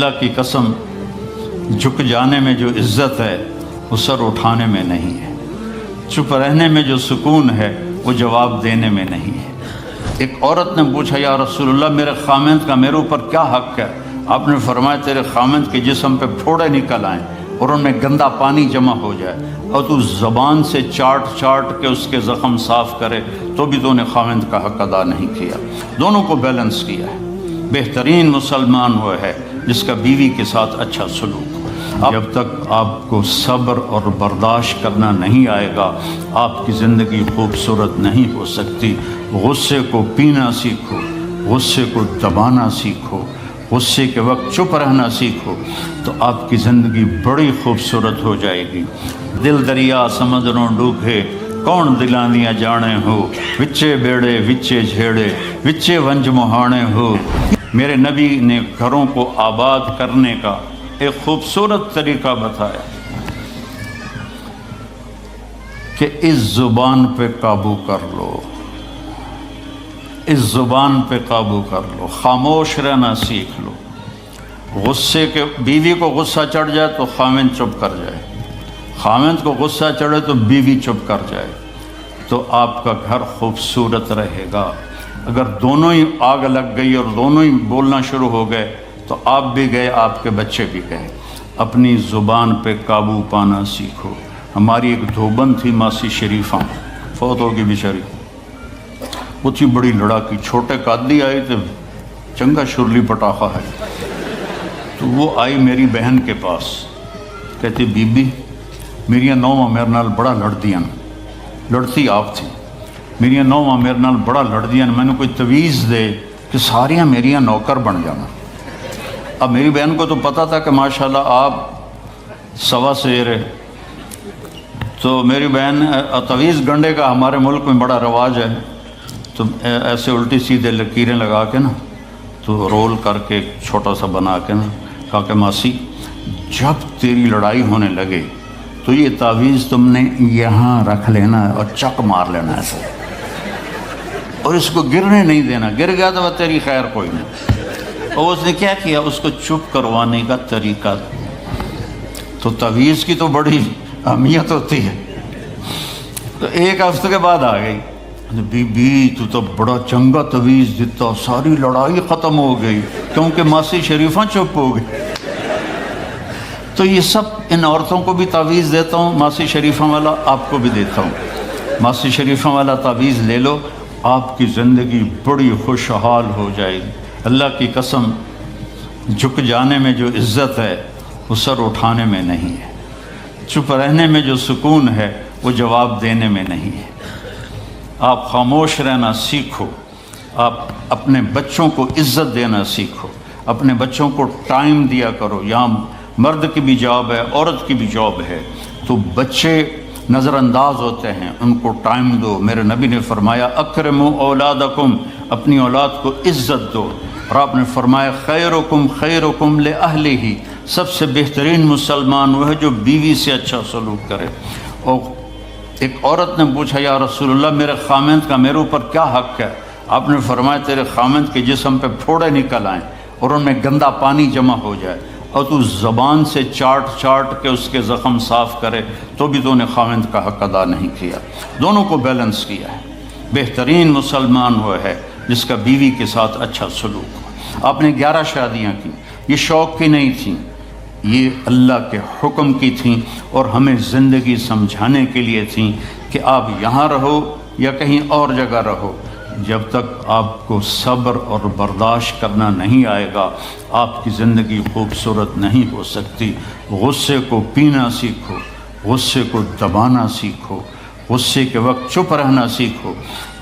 اللہ کی قسم جھک جانے میں جو عزت ہے وہ سر اٹھانے میں نہیں ہے، چپ رہنے میں جو سکون ہے وہ جواب دینے میں نہیں ہے۔ ایک عورت نے پوچھا یا رسول اللہ میرے خامند کا میرے اوپر کیا حق ہے؟ آپ نے فرمایا تیرے خامند کے جسم پہ پھوڑے نکل آئیں اور ان میں گندا پانی جمع ہو جائے اور تو زبان سے چاٹ چاٹ کے اس کے زخم صاف کرے تو بھی تو نے خامند کا حق ادا نہیں کیا۔ دونوں کو بیلنس کیا ہے۔ بہترین مسلمان وہ ہے جس کا بیوی کے ساتھ اچھا سلوک ہو۔ جب تک آپ کو صبر اور برداشت کرنا نہیں آئے گا آپ کی زندگی خوبصورت نہیں ہو سکتی۔ غصے کو پینا سیکھو، غصے کو دبانا سیکھو، غصے کے وقت چپ رہنا سیکھو تو آپ کی زندگی بڑی خوبصورت ہو جائے گی۔ دل دریا سمندروں ڈوبے کون دلاندیاں جانے ہو، وچے بیڑے وچے جھیڑے وچے ونج مہانے ہو۔ میرے نبی نے گھروں کو آباد کرنے کا ایک خوبصورت طریقہ بتایا کہ اس زبان پہ قابو کر لو، اس زبان پہ قابو کر لو، خاموش رہنا سیکھ لو۔ غصے کے بیوی کو غصہ چڑھ جائے تو خامند چپ کر جائے، خامند کو غصہ چڑھے تو بیوی چپ کر جائے تو آپ کا گھر خوبصورت رہے گا۔ اگر دونوں ہی آگ لگ گئی اور دونوں ہی بولنا شروع ہو گئے تو آپ بھی گئے، آپ کے بچے بھی گئے۔ اپنی زبان پہ قابو پانا سیکھو۔ ہماری ایک دھوبن تھی ماسی شریفہ، فوت ہوگی بیچاری، وہ تھی بڑی لڑاکی، چھوٹے قادی آئے تھے، چنگا شرلی پٹاخہ ہے، تو وہ آئی میری بہن کے پاس، کہتی بی بی میریاں نوواں میرے نال بڑا لڑدیاں، لڑتی آپ تھی، میریاں نوواں میرے نال بڑا لڑدیاں، میں نے کوئی تویز دے کہ ساریاں میریاں نوکر بن جانا۔ اب میری بہن کو تو پتہ تھا کہ ماشاءاللہ آپ سوا سیر ہے، تو میری بہن تویز گنڈے کا ہمارے ملک میں بڑا رواج ہے، تو ایسے الٹی سیدھے لکیریں لگا کے نا تو رول کر کے چھوٹا سا بنا کے نا کہا کہ ماسی جب تیری لڑائی ہونے لگے تو یہ تعویذ تم نے یہاں رکھ لینا اور چک مار لینا ایسے، اور اس کو گرنے نہیں دینا، گر گیا تو وہ تیری خیر کوئی نہیں۔ اور اس نے کیا کیا، اس کو چپ کروانے کا طریقہ، تو تعویذ کی تو بڑی اہمیت ہوتی ہے۔ تو ایک ہفتے کے بعد آ گئی، بی بی تو بڑا چنگا تویز دیتا، ساری لڑائی ختم ہو گئی کیونکہ ماسی شریفہ چپ ہو گئی۔ تو یہ سب ان عورتوں کو بھی تعویذ دیتا ہوں، ماسی شریفہ والا آپ کو بھی دیتا ہوں۔ ماسی شریفہ والا تعویذ لے لو، آپ کی زندگی بڑی خوشحال ہو جائے گی۔ اللہ کی قسم جھک جانے میں جو عزت ہے وہ سر اٹھانے میں نہیں ہے، چپ رہنے میں جو سکون ہے وہ جواب دینے میں نہیں ہے۔ آپ خاموش رہنا سیکھو، آپ اپنے بچوں کو عزت دینا سیکھو، اپنے بچوں کو ٹائم دیا کرو۔ یہاں مرد کی بھی جاب ہے، عورت کی بھی جاب ہے، تو بچے نظر انداز ہوتے ہیں، ان کو ٹائم دو۔ میرے نبی نے فرمایا اکرموا اولادکم، اپنی اولاد کو عزت دو، اور آپ نے فرمایا خیرکم خیرکم لأہلہ، سب سے بہترین مسلمان وہ ہے جو بیوی سے اچھا سلوک کرے۔ اور ایک عورت نے پوچھا یا رسول اللہ میرے خامند کا میرے اوپر کیا حق ہے؟ آپ نے فرمایا تیرے خامند کے جسم پہ پھوڑے نکل آئیں اور ان میں گندا پانی جمع ہو جائے اور تو زبان سے چاٹ چاٹ کے اس کے زخم صاف کرے تو بھی تو نے خامند کا حق ادا نہیں کیا۔ دونوں کو بیلنس کیا ہے۔ بہترین مسلمان وہ ہے جس کا بیوی کے ساتھ اچھا سلوک ہو۔ آپ نے 11 شادیاں کی، یہ شوق کی نہیں تھیں، یہ اللہ کے حکم کی تھیں اور ہمیں زندگی سمجھانے کے لیے تھیں کہ آپ یہاں رہو یا کہیں اور جگہ رہو، جب تک آپ کو صبر اور برداشت کرنا نہیں آئے گا آپ کی زندگی خوبصورت نہیں ہو سکتی۔ غصے کو پینا سیکھو، غصے کو دبانا سیکھو، غصے کے وقت چپ رہنا سیکھو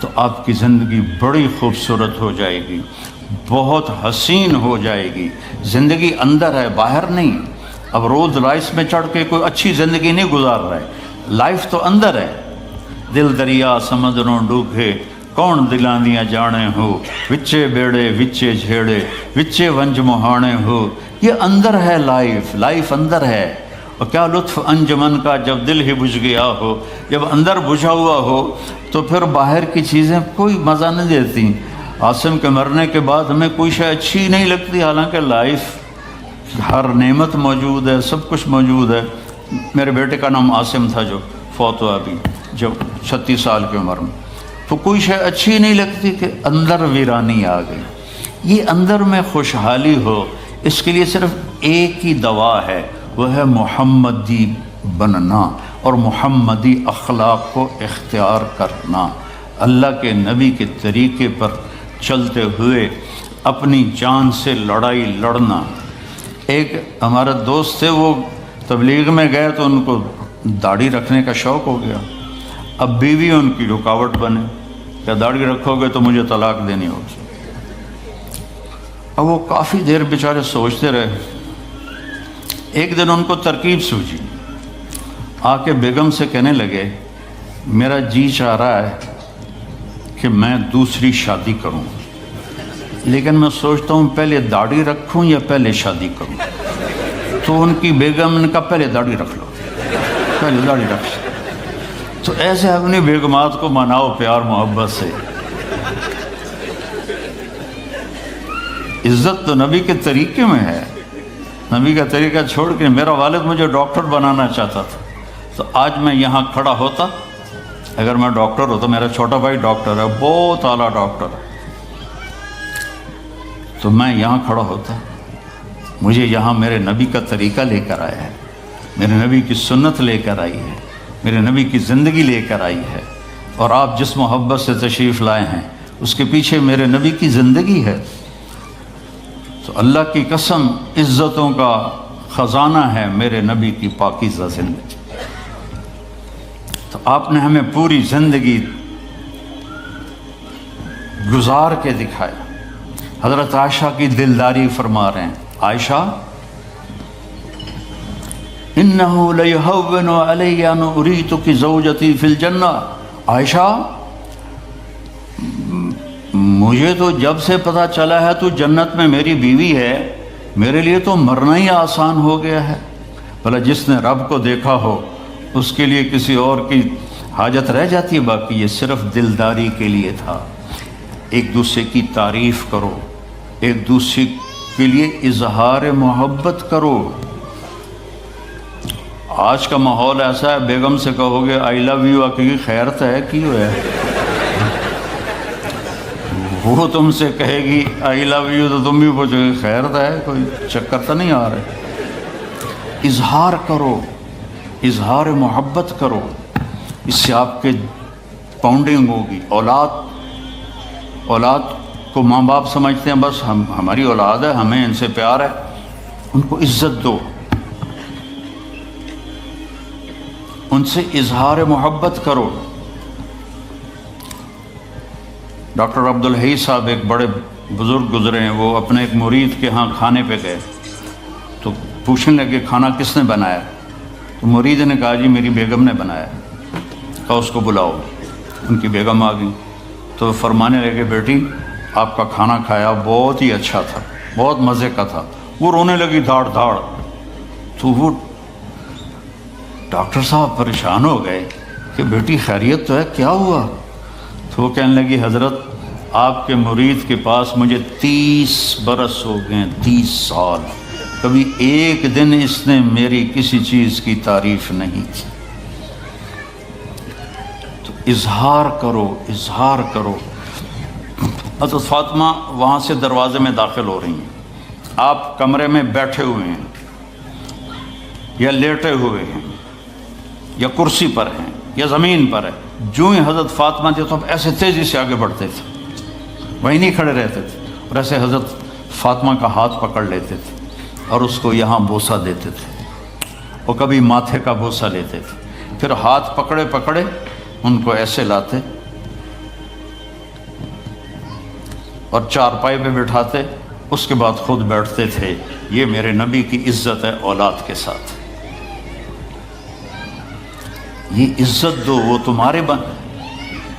تو آپ کی زندگی بڑی خوبصورت ہو جائے گی، بہت حسین ہو جائے گی۔ زندگی اندر ہے، باہر نہیں۔ اب رولز رائس میں چڑھ کے کوئی اچھی زندگی نہیں گزار رہا ہے، لائف تو اندر ہے۔ دل دریا سمندروں ڈوبے کون دلاندیاں جانے ہو، وچے بیڑے وچے جھیڑے وچے ونج مہانے ہو۔ یہ اندر ہے، لائف اندر ہے۔ اور کیا لطف انجمن کا جب دل ہی بجھ گیا ہو، جب اندر بجھا ہوا ہو تو پھر باہر کی چیزیں کوئی مزہ نہیں دیتی۔ عاصم کے مرنے کے بعد ہمیں کوئی شے اچھی نہیں لگتی، حالانکہ لائف ہر نعمت موجود ہے، سب کچھ موجود ہے۔ میرے بیٹے کا نام عاصم تھا جو فوت ہوا ابھی جب 36 سال کی عمر میں، تو کوئی شے اچھی نہیں لگتی کہ اندر ویرانی آ گئی۔ یہ اندر میں خوشحالی ہو، اس کے لیے صرف ایک ہی دوا ہے، وہ ہے محمدی بننا اور محمدی اخلاق کو اختیار کرنا، اللہ کے نبی کے طریقے پر چلتے ہوئے اپنی جان سے لڑائی لڑنا۔ ایک ہمارا دوست تھے، وہ تبلیغ میں گئے تو ان کو داڑھی رکھنے کا شوق ہو گیا، اب بیوی ان کی رکاوٹ بنے، کیا داڑھی رکھو گے تو مجھے طلاق دینی ہوگی۔ اب وہ کافی دیر بیچارے سوچتے رہے، ایک دن ان کو ترکیب سوچی، آ کے بیگم سے کہنے لگے میرا جی چاہ رہا ہے کہ میں دوسری شادی کروں، لیکن میں سوچتا ہوں پہلے داڑھی رکھوں یا پہلے شادی کروں۔ تو ان کی بیگم نے کہا پہلے داڑھی رکھ لو، پہلے داڑھی رکھ لو۔ تو ایسے اپنی بیگمات کو مناؤ پیار محبت سے۔ عزت تو نبی کے طریقے میں ہے، نبی کا طریقہ چھوڑ کے میرا والد مجھے ڈاکٹر بنانا چاہتا تھا، تو آج میں یہاں کھڑا ہوتا، اگر میں ڈاکٹر ہوتا، میرا چھوٹا بھائی ڈاکٹر ہے، بہت اعلیٰ ڈاکٹر ہے، تو میں یہاں کھڑا ہوتا۔ مجھے یہاں میرے نبی کا طریقہ لے کر آیا ہے، میرے نبی کی سنت لے کر آئی ہے، میرے نبی کی زندگی لے کر آئی ہے، اور آپ جس محبت سے تشریف لائے ہیں اس کے پیچھے میرے نبی کی زندگی ہے۔ تو اللہ کی قسم عزتوں کا خزانہ ہے میرے نبی کی پاکیزہ زندگی۔ تو آپ نے ہمیں پوری زندگی گزار کے دکھایا۔ حضرت عائشہ کی دلداری فرما رہے ہیں، عائشہ انہو لیہون علی ان اریتک زوجتی فی الجنہ، عائشہ مجھے تو جب سے پتہ چلا ہے تو جنت میں میری بیوی ہے، میرے لیے تو مرنا ہی آسان ہو گیا ہے۔ بھلا جس نے رب کو دیکھا ہو اس کے لیے کسی اور کی حاجت رہ جاتی ہے؟ باقی یہ صرف دلداری کے لیے تھا۔ ایک دوسرے کی تعریف کرو، ایک دوسرے کے لیے اظہار محبت کرو۔ آج کا ماحول ایسا ہے، بیگم سے کہو گے آئی لو یو، کہ خیر تو ہے کیوں ہے، وہ تم سے کہے گی آئی لو یو تو تم بھی پوچھو گے خیر تو ہے، کوئی چکر تو نہیں آ رہے۔ اظہار کرو، اظہار محبت کرو، اس سے آپ کے پاؤنڈنگ ہوگی۔ اولاد کو ماں باپ سمجھتے ہیں بس ہماری اولاد ہے، ہمیں ان سے پیار ہے، ان کو عزت دو، ان سے اظہار محبت کرو۔ ڈاکٹر عبدالحی صاحب ایک بڑے بزرگ گزرے ہیں، وہ اپنے ایک مرید کے ہاں کھانے پہ گئے تو پوچھنے لگے کھانا کس نے بنایا؟ تو مرید نے کہا جی میری بیگم نے بنایا۔ کہا اس کو بلاؤ۔ ان کی بیگم آ گئی تو فرمانے لگے بیٹی آپ کا کھانا کھایا بہت ہی اچھا تھا، بہت مزے کا تھا۔ وہ رونے لگی دھاڑ دھاڑ۔ تو وہ ڈاکٹر صاحب پریشان ہو گئے کہ بیٹی خیریت تو ہے، کیا ہوا؟ تو وہ کہنے لگی حضرت آپ کے مرید کے پاس مجھے 30 برس ہو گئے، 30 سال، کبھی ایک دن اس نے میری کسی چیز کی تعریف نہیں کی۔ تو اظہار کرو، اظہار کرو۔ حضرت فاطمہ وہاں سے دروازے میں داخل ہو رہی ہیں، آپ کمرے میں بیٹھے ہوئے ہیں یا لیٹے ہوئے ہیں یا کرسی پر ہیں یا زمین پر ہے، جو ہی حضرت فاطمہ تھے تو اب ایسے تیزی سے آگے بڑھتے تھے، وہیں نہیں کھڑے رہتے تھے، اور ایسے حضرت فاطمہ کا ہاتھ پکڑ لیتے تھے اور اس کو یہاں بوسہ دیتے تھے، اور کبھی ماتھے کا بوسہ لیتے تھے، پھر ہاتھ پکڑے پکڑے ان کو ایسے لاتے اور چارپائی پہ بٹھاتے، اس کے بعد خود بیٹھتے تھے۔ یہ میرے نبی کی عزت ہے اولاد کے ساتھ، یہ عزت دو، وہ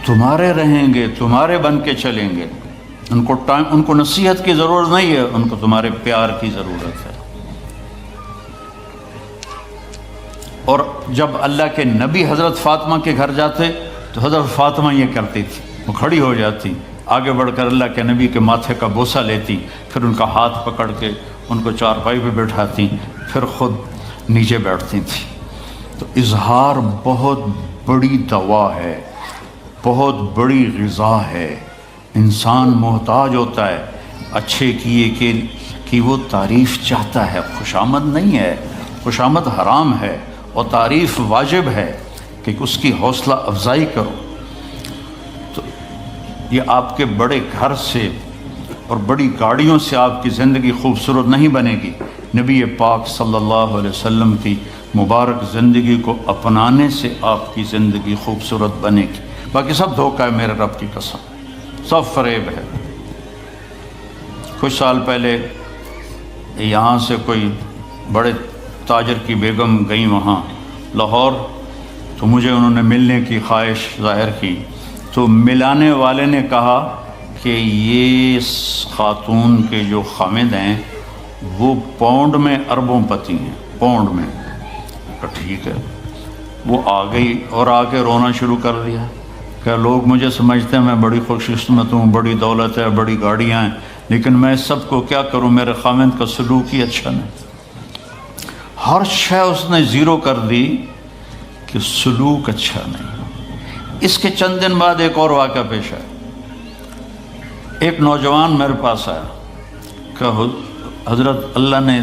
تمہارے رہیں گے، تمہارے بن کے چلیں گے۔ ان کو نصیحت کی ضرورت نہیں ہے، ان کو تمہارے پیار کی ضرورت ہے۔ اور جب اللہ کے نبی حضرت فاطمہ کے گھر جاتے تو حضرت فاطمہ یہ کرتی تھی، وہ کھڑی ہو جاتی، آگے بڑھ کر اللہ کے نبی کے ماتھے کا بوسہ لیتی، پھر ان کا ہاتھ پکڑ کے ان کو چارپائی پہ بٹھاتی، پھر خود نیچے بیٹھتی تھیں۔ تو اظہار بہت بڑی دوا ہے، بہت بڑی غذا ہے۔ انسان محتاج ہوتا ہے اچھے کیے کہ وہ تعریف چاہتا ہے، خوشامد نہیں ہے، خوشامد حرام ہے، اور تعریف واجب ہے کہ اس کی حوصلہ افزائی کرو۔ تو یہ آپ کے بڑے گھر سے اور بڑی گاڑیوں سے آپ کی زندگی خوبصورت نہیں بنے گی، نبی پاک صلی اللہ علیہ وسلم کی مبارک زندگی کو اپنانے سے آپ کی زندگی خوبصورت بنے گی۔ باقی سب دھوکہ ہے، میرے رب کی قسم، سب فریب ہے۔ کچھ سال پہلے یہاں سے کوئی بڑے تاجر کی بیگم گئیں وہاں لاہور، تو مجھے انہوں نے ملنے کی خواہش ظاہر کی، تو ملانے والے نے کہا کہ یہ خاتون کے جو خامد ہیں وہ پاؤنڈ میں اربوں پتی ہیں، پاؤنڈ میں۔ ٹھیک ہے، وہ آ گئی اور آ کے رونا شروع کر دیا کہ لوگ مجھے سمجھتے ہیں میں بڑی خوش قسمت ہوں، بڑی دولت ہے، بڑی گاڑیاں ہیں، لیکن میں سب کو کیا کروں، میرے خامد کا سلوک ہی اچھا نہیں۔ ہر شے اس نے زیرو کر دی کہ سلوک اچھا نہیں۔ اس کے چند دن بعد ایک اور واقعہ پیش آیا۔ ایک نوجوان میرے پاس آیا کہ حضرت اللہ نے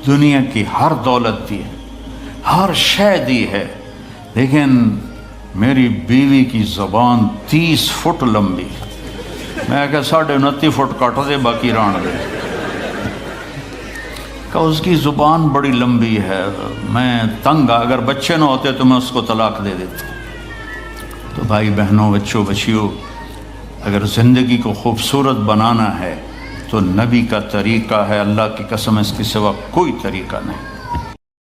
دنیا کی ہر دولت دی ہے، ہر شے دی ہے، لیکن میری بیوی کی زبان 30 فٹ لمبی، میں کہ 29.5 فٹ کٹ دے باقی ران دے، کہ اس کی زبان بڑی لمبی ہے، میں تنگ، اگر بچے نہ ہوتے تو میں اس کو طلاق دے دیتا۔ تو بھائی بہنوں، بچوں بچیوں، اگر زندگی کو خوبصورت بنانا ہے تو نبی کا طریقہ ہے، اللہ کی قسم اس کے سوا کوئی طریقہ نہیں۔